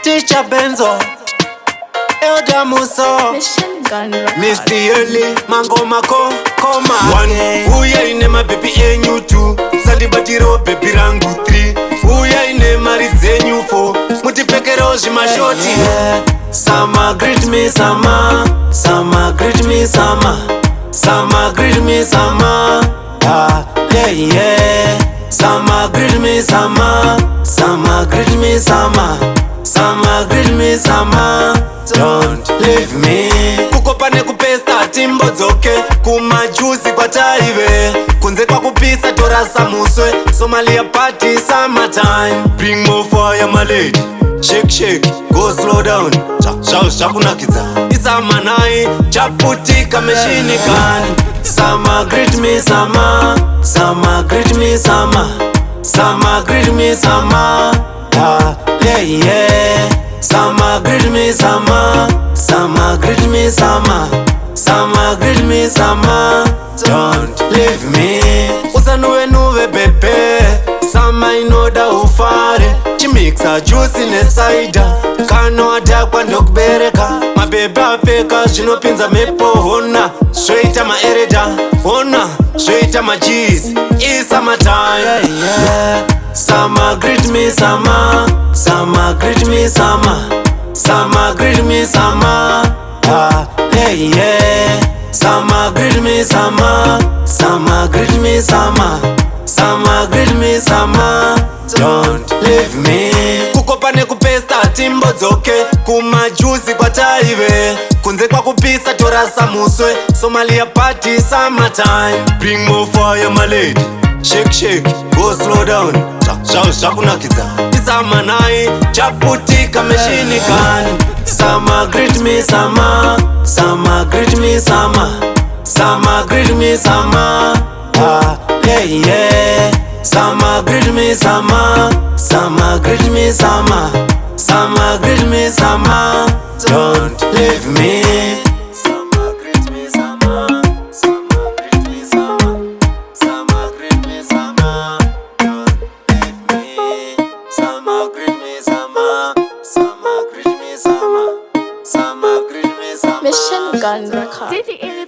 Teacher Benzo, Elder Muso, Mr. Elly, Mango Mako, Koma. One, Uya inema baby enyu two, Sandi batiro baby rangu three, Uya inema ridzenyu four, Mutipekero jimashoti. Sama greet me sama, Sama greet me sama, Sama greet me sama, yeah yeah. Sama greet me sama, Sama greet me sama, Sama greet me sama, don't leave me. Kukopane kupesta timbo dzoke, kumajuzi kwa taive, kunze kwa kupisa torasa muswe, Somalia party summertime. Bring more fire my lady, shake shake, go slow down, shakunakidza isamanai, chaputika meshini kani. Sama greet me sama, Sama greet me sama, Sama greet me sama, yeah yeah. Sama greet me sama, Sama greet me sama, Sama greet me sama, don't leave me. Usanuwe nuwe bebe, Sama inoda ufare, chimixa juice ne cider, kano adakwa ndokubereka. Mabebe afeka zvinopinza mepo, hona zvoita maereda, hona zvoita macheese. It's summertime, yeah, yeah. Sama greet me sama, Sama greet me sama, Sama greet me sama, yeah yeah. Sama greet me sama, Sama greet me sama, Sama greet me sama, don't leave me. Kukopane kupesta timbo dzoke, kumajuzi kwa taive, kunze kwa kupisa torasa muswe, Somalia party summertime. Bring more fire my lady, shake shake, go slow down, shakunakidza isamanai, chaputika meshini kani. Sama greet me sama, Sama greet me sama, Sama greet me sama, yeah yeah. Sama greet me sama, Sama greet me sama, Sama greet me sama, don't leave me. Sama greet me sama, Sama greet me sama, Sama greet me sama, don't leave me. Sama greet me sama, Sama greet me sama, Sama greet me sama. Mission Gun Record.